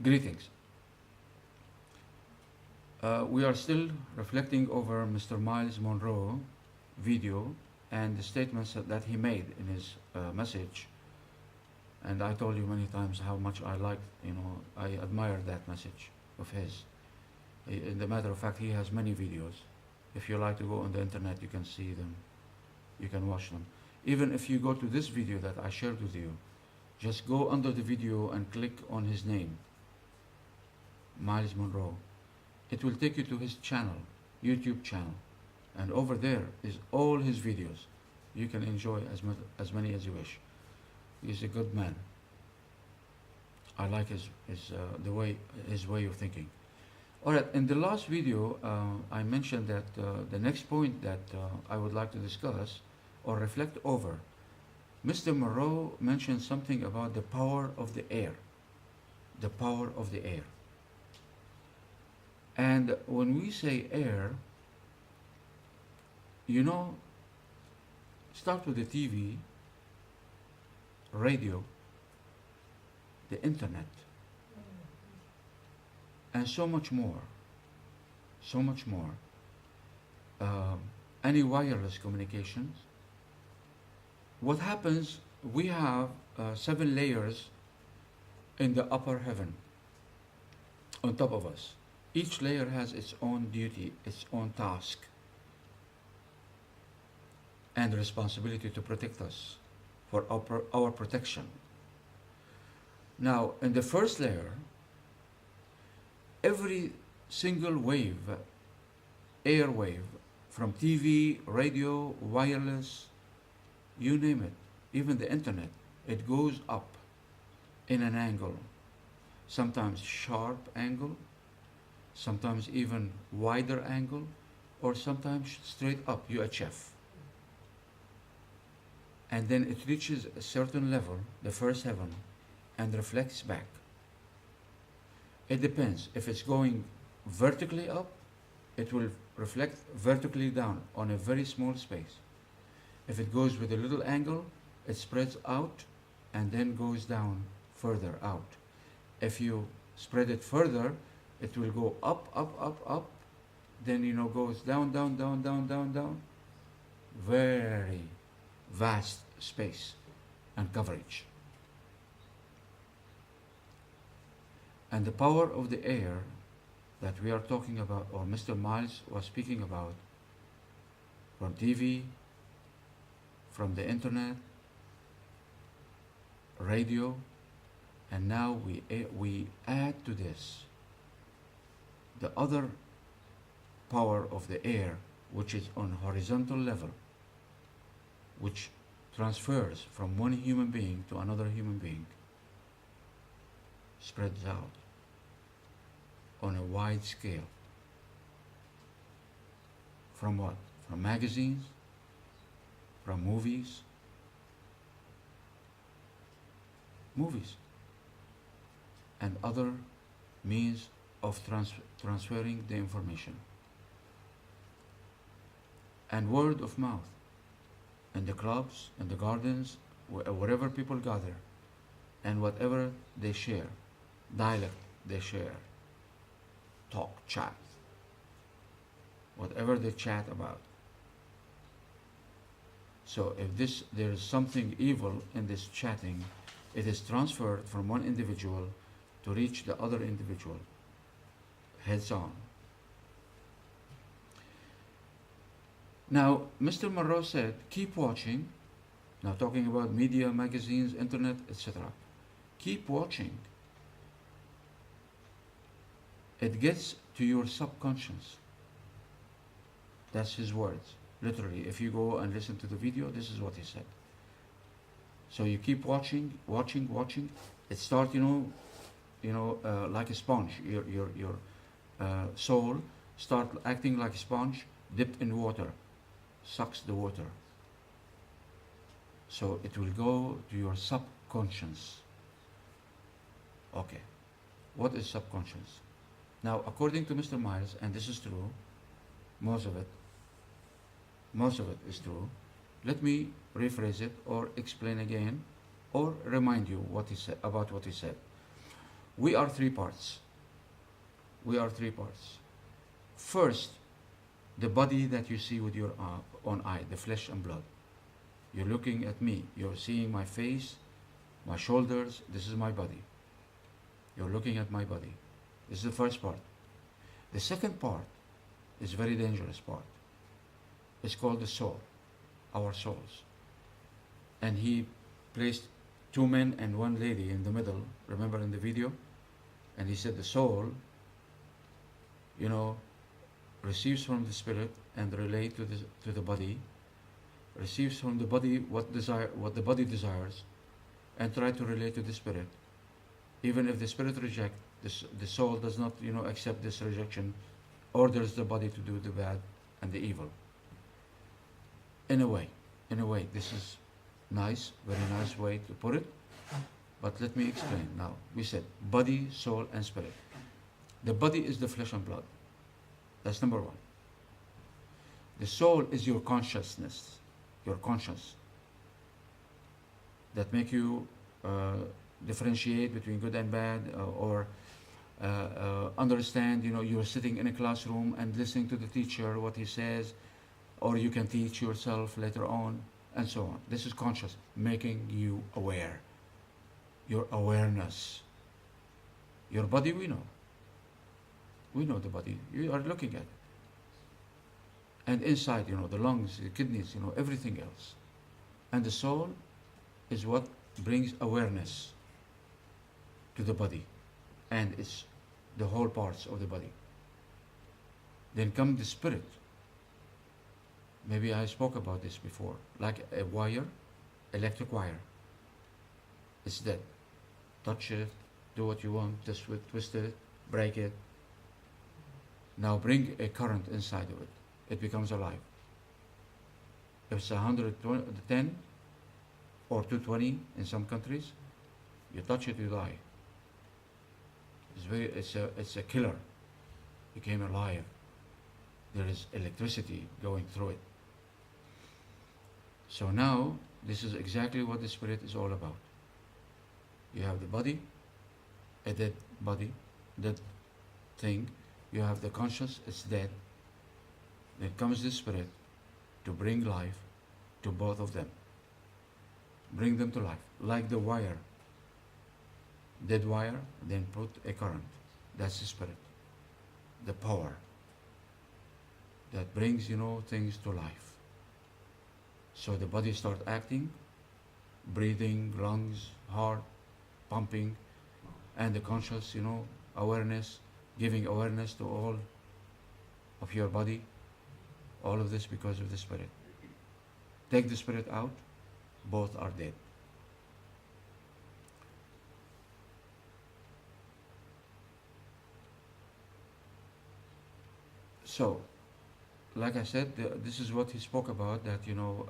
Greetings. We are still reflecting over Mr. Miles Monroe video and the statements that he made in his message. And I told you many times how much I liked, I admired that message of his. In the matter of fact, he has many videos. If you like to go on the internet, you can see them, you can watch them. Even if you go to this video that I shared with you, just go under the video and click on his name, Miles Monroe. It will take you to his channel, YouTube channel, and over there is all his videos. You can enjoy as many as you wish. He's a good man. I like his way of thinking. All right, in the last video, I mentioned that the next point that I would like to discuss or reflect over, Mr. Monroe mentioned something about the power of the air. The power of the air. And when we say air, start with the TV, radio, the internet, and so much more. So much more. Any wireless communications. What happens, we have 7 layers in the upper heaven on top of us. Each layer has its own duty, its own task, and responsibility to protect us, for our protection. Now, in the first layer, every single wave, air wave, from TV, radio, wireless, you name it, even the internet, it goes up in an angle, sometimes sharp angle, sometimes even wider angle, or sometimes straight up, UHF. And then it reaches a certain level, the first heaven, and reflects back. It depends. If it's going vertically up, it will reflect vertically down on a very small space. If it goes with a little angle, it spreads out and then goes down further out. If you spread it further, it will go up, up, up, up, then goes down, down, down, down, down, down. Very vast space and coverage. And the power of the air that we are talking about, or Mr. Miles was speaking about, from TV, from the internet, radio, and now we add to this the other power of the air, which is on horizontal level, which transfers from one human being to another human being, spreads out on a wide scale. From what? From magazines, from movies, and other means of transferring the information. And word of mouth, in the clubs, in the gardens, wherever people gather, and whatever they share, dialect they share, talk, chat, whatever they chat about. So if there is something evil in this chatting, it is transferred from one individual to reach the other individual, heads on. Now, Mr. Monroe said, keep watching, now talking about media, magazines, internet, etc. Keep watching. It gets to your subconscious. That's his words. Literally, if you go and listen to the video, this is what he said. So you keep watching. It starts, like a sponge. Your soul start acting like a sponge, dipped in water, sucks the water. So it will go to your subconscious. Okay, what is subconscious? Now, according to Mr. Miles, and this is true, most of it is true. Let me rephrase it or explain again or remind you about what he said. We are three parts. We are three parts. First, the body that you see with your own eye, the flesh and blood. You're looking at me. You're seeing my face, my shoulders. This is my body. You're looking at my body. This is the first part. The second part is a very dangerous part. It's called the soul, our souls. And he placed two men and one lady in the middle, remember in the video? And he said the soul, you know, receives from the spirit and relate to the body, receives from the body what the body desires, and try to relate to the spirit. Even if the spirit rejects, the soul does not, you know, accept this rejection, orders the body to do the bad and the evil. In a way, this is nice, very nice way to put it. But let me explain now. We said body, soul, and spirit. The body is the flesh and blood. That's number one. The soul is your consciousness, your conscience, that make you differentiate between good and bad, or understand, you know, you're sitting in a classroom and listening to the teacher, what he says, or you can teach yourself later on, and so on. This is conscious, making you aware. Your awareness. Your body, we know. We know the body. You are looking at it. And inside, you know, the lungs, the kidneys, you know, everything else. And the soul is what brings awareness to the body. And it's the whole parts of the body. Then come the spirit. Maybe I spoke about this before. Like a wire, electric wire. It's dead. Touch it, do what you want, just twist it, break it. Now bring a current inside of it. It becomes alive. If it's 110 or 220 in some countries, you touch it, you die. It's a killer. It became alive. There is electricity going through it. So now, this is exactly what the spirit is all about. You have the body, a dead body, dead thing. You have the conscious, it's dead. Then comes the spirit to bring life to both of them. Bring them to life, like the wire. Dead wire, then put a current. That's the spirit. The power that brings, you know, things to life. So the body starts acting, breathing, lungs, heart, pumping, and the conscious, you know, awareness, giving awareness to all of your body. All of this because of the spirit. Take the spirit out, both are dead. So, like I said, this is what he spoke about, that, you know,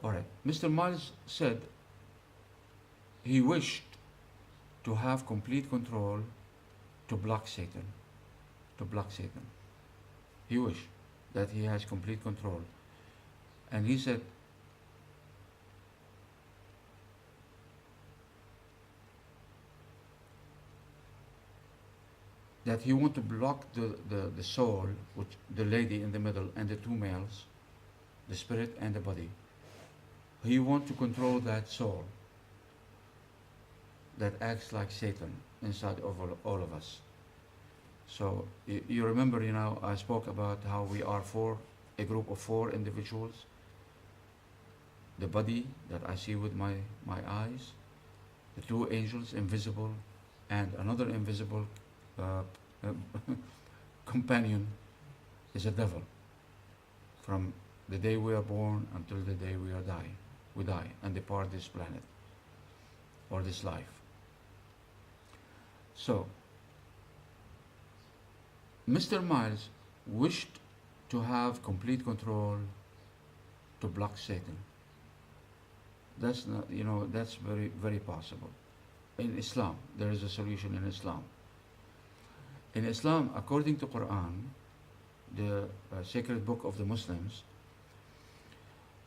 all right. Mr. Miles said he wished to have complete control to block Satan. To block Satan. He wished that he has complete control. And he said, that he want to block the soul, which the lady in the middle, and the two males, the spirit and the body. He want to control that soul that acts like Satan inside of all of us. So you remember, you know, I spoke about how we are a group of four individuals. The body that I see with my eyes, the two angels, invisible, and another invisible companion is a devil. From the day we are born until the day we die and depart this planet or this life. So, Mr. Miles wished to have complete control to block Satan. That's not, you know, that's very, very possible. In Islam, there is a solution in Islam. In Islam, according to Quran, the sacred book of the Muslims,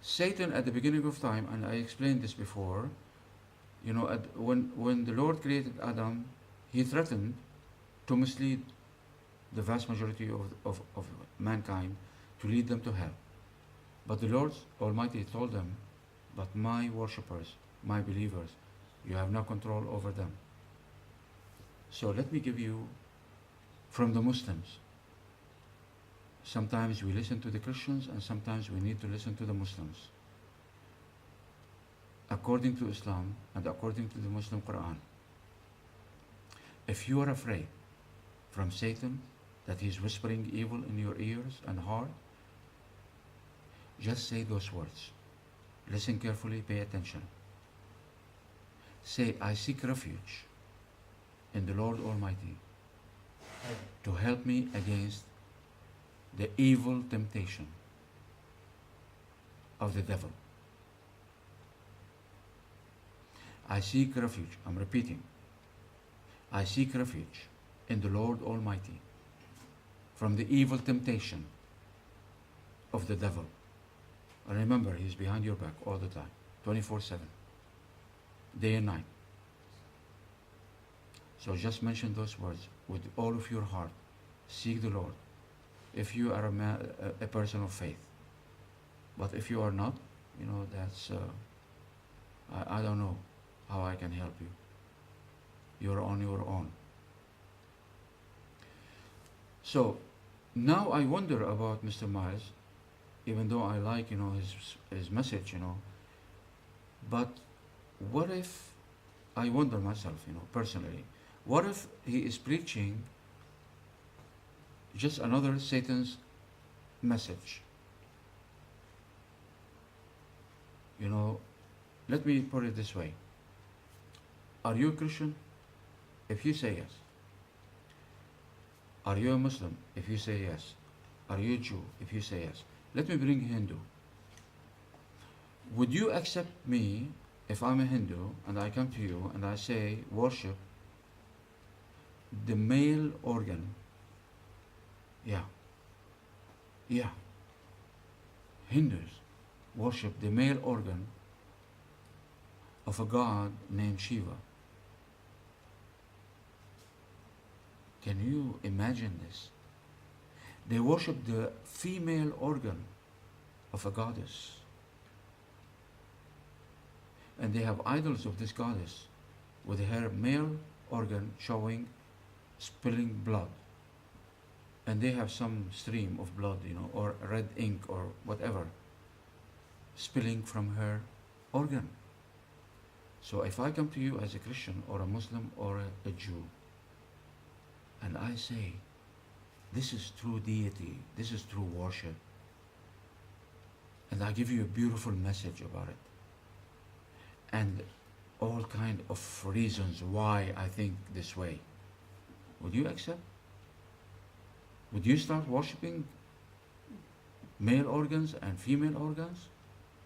Satan at the beginning of time, and I explained this before, You know, when the Lord created Adam, he threatened to mislead the vast majority of mankind, to lead them to hell. But the Lord Almighty told them, but my worshippers, my believers, you have no control over them. So let me give you from the Muslims. Sometimes we listen to the Christians and sometimes we need to listen to the Muslims. According to Islam and according to the Muslim Quran, if you are afraid from Satan that he's whispering evil in your ears and heart, just say those words. Listen carefully, pay attention. Say, I seek refuge in the Lord Almighty to help me against the evil temptation of the devil. I seek refuge, I'm repeating, I seek refuge in the Lord Almighty from the evil temptation of the devil. And remember, he's behind your back all the time, 24/7, day and night. So just mention those words with all of your heart. Seek the Lord if you are a person of faith. But if you are not, you know, that's, I don't know how I can help you. You're on your own. So now I wonder about Mr. Miles, even though I like, you know, his message, you know, but what if, I wonder myself, you know, personally, what if he is preaching just another Satan's message? You know, let me put it this way. Are you a Christian? If you say yes. Are you a Muslim? If you say yes. Are you a Jew? If you say yes. Let me bring Hindu. Would you accept me if I'm a Hindu and I come to you and I say worship the male organ? Yeah. Hindus worship the male organ of a god named Shiva. Can you imagine this? They worship the female organ of a goddess. And they have idols of this goddess with her male organ showing, spilling blood. And they have some stream of blood, you know, or red ink or whatever, spilling from her organ. So if I come to you as a Christian or a Muslim or a Jew, and I say, this is true deity, this is true worship, and I give you a beautiful message about it, and all kind of reasons why I think this way, would you accept? Would you start worshiping male organs and female organs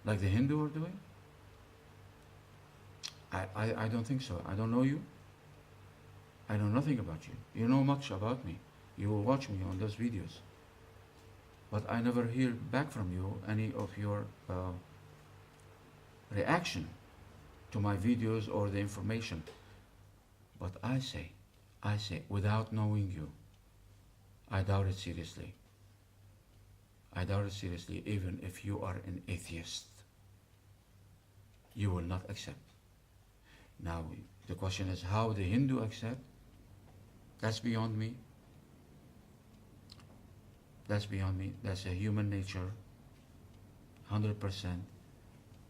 like the Hindu are doing? I don't think so. I don't know you. I know nothing about you. You know much about me. You will watch me on those videos. But I never hear back from you any of your reaction to my videos or the information. But I say, without knowing you, I doubt it seriously. I doubt it seriously, even if you are an atheist. You will not accept. Now, the question is how the Hindu accept. That's beyond me. That's beyond me. That's a human nature, 100%,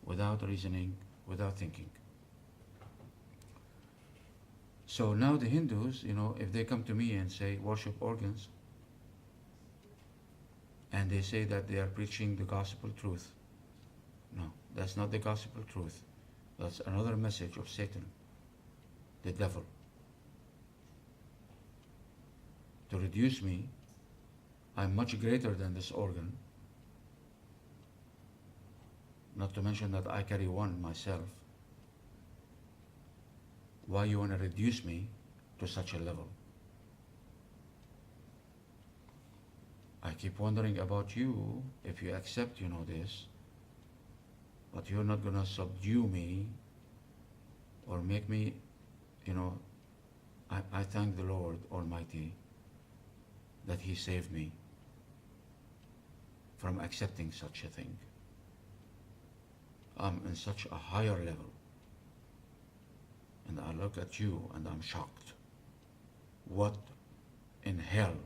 without reasoning, without thinking. So now the Hindus, you know, if they come to me and say worship organs, and they say that they are preaching the gospel truth. No, that's not the gospel truth. That's another message of Satan, the devil, to reduce me. I'm much greater than this organ. Not to mention that I carry one myself. Why you want to reduce me to such a level? I keep wondering about you, if you accept, you know, this, but you're not going to subdue me or make me, you know, I thank the Lord Almighty that He saved me from accepting such a thing. I'm in such a higher level, and I look at you and I'm shocked. What in hell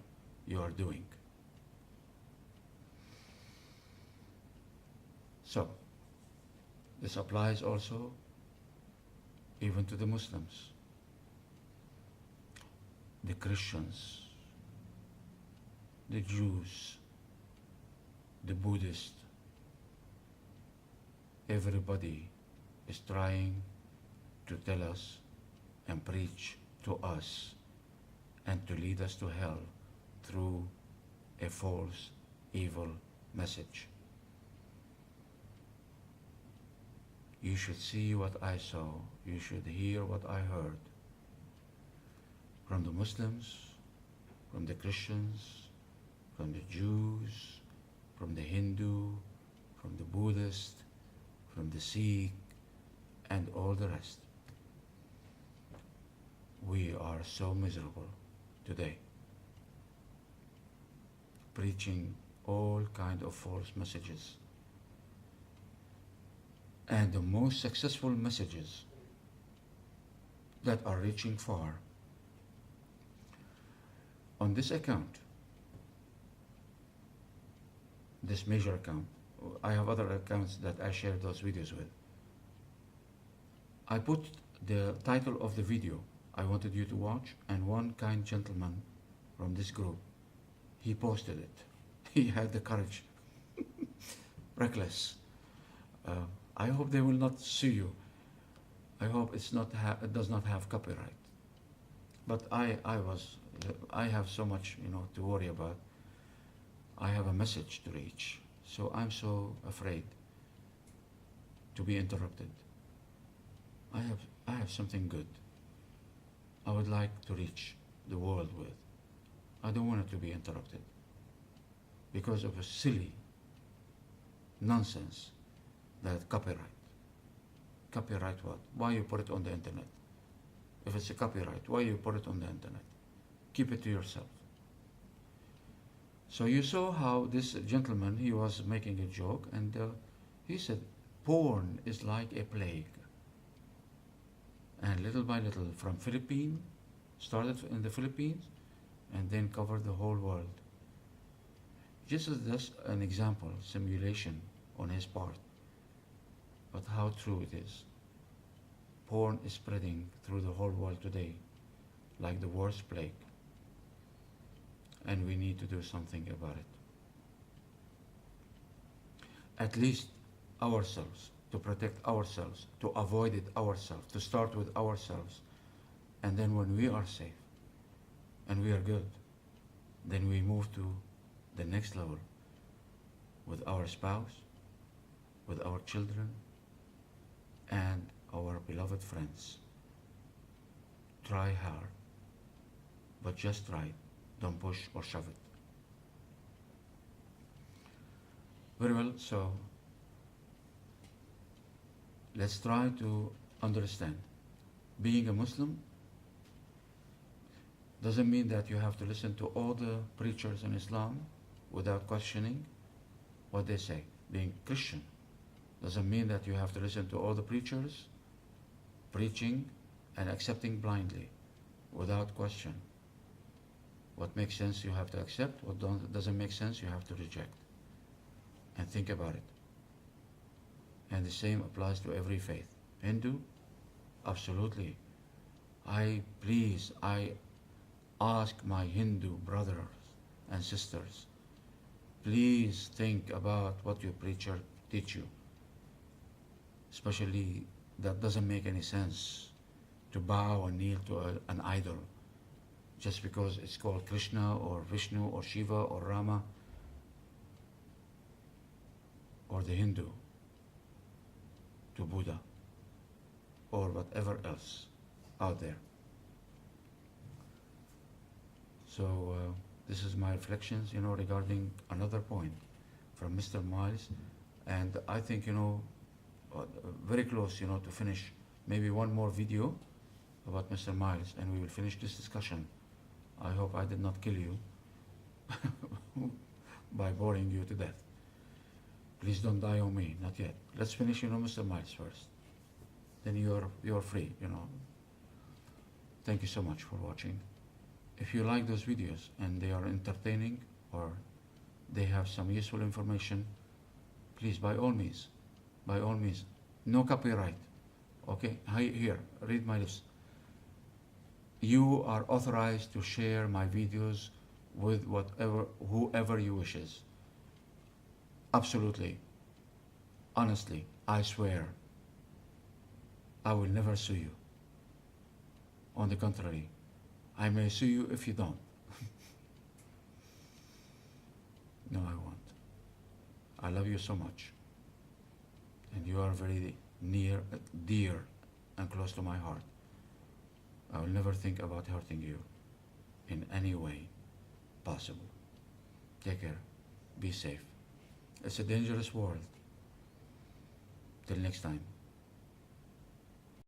you are doing? So, this applies also even to the Muslims, the Christians, the Jews, the Buddhists. Everybody is trying to tell us and preach to us and to lead us to hell through a false, evil message. You should see what I saw. You should hear what I heard. From the Muslims, from the Christians, from the Jews, from the Hindu, from the Buddhist, from the Sikh, and all the rest. We are so miserable today, preaching all kind of false messages. And the most successful messages that are reaching far on this account, this major account. I have other accounts that I share those videos with. I put the title of the video I wanted you to watch, and one kind gentleman from this group, he posted it. He had the courage. Reckless. I hope they will not sue you. I hope it does not have copyright. But I have so much, to worry about. I have a message to reach, so I'm so afraid to be interrupted. I have something good I would like to reach the world with. I don't want it to be interrupted because of a silly nonsense that copyright. Copyright what? Why you put it on the internet? If it's a copyright, why you put it on the internet? Keep it to yourself. So you saw how this gentleman, he was making a joke, and he said, porn is like a plague. And little by little, from Philippines, started in the Philippines, and then covered the whole world. Just as an example, simulation on his part, but how true it is. Porn is spreading through the whole world today, like the worst plague. And we need to do something about it. At least ourselves, to protect ourselves, to avoid it ourselves, to start with ourselves. And then when we are safe and we are good, then we move to the next level with our spouse, with our children, and our beloved friends. Try hard, but just try. Don't push or shove it. Very well, so let's try to understand. Being a Muslim doesn't mean that you have to listen to all the preachers in Islam without questioning what they say. Being Christian doesn't mean that you have to listen to all the preachers preaching and accepting blindly without question. What makes sense you have to accept, what doesn't make sense you have to reject. And think about it. And the same applies to every faith. Hindu? Absolutely. I ask my Hindu brothers and sisters, please think about what your preacher teach you. Especially that doesn't make any sense to bow and kneel to an idol just because it's called Krishna or Vishnu or Shiva or Rama or the Hindu to Buddha or whatever else out there. So this is my reflections, regarding another point from Mr. Miles, and I think, very close, to finish maybe one more video about Mr. Miles, and we will finish this discussion. I hope I did not kill you by boring you to death. Please don't die on me, not yet. Let's finish, Mr. Miles first. Then you're free, Thank you so much for watching. If you like those videos and they are entertaining or they have some useful information, please, by all means, no copyright. Okay, here, read my lips. You are authorized to share my videos with whoever you wishes. Absolutely. Honestly, I swear, I will never sue you. On the contrary, I may sue you if you don't. No, I won't. I love you so much. And you are very dear and close to my heart. I will never think about hurting you in any way possible. Take care. Be safe. It's a dangerous world. Till next time.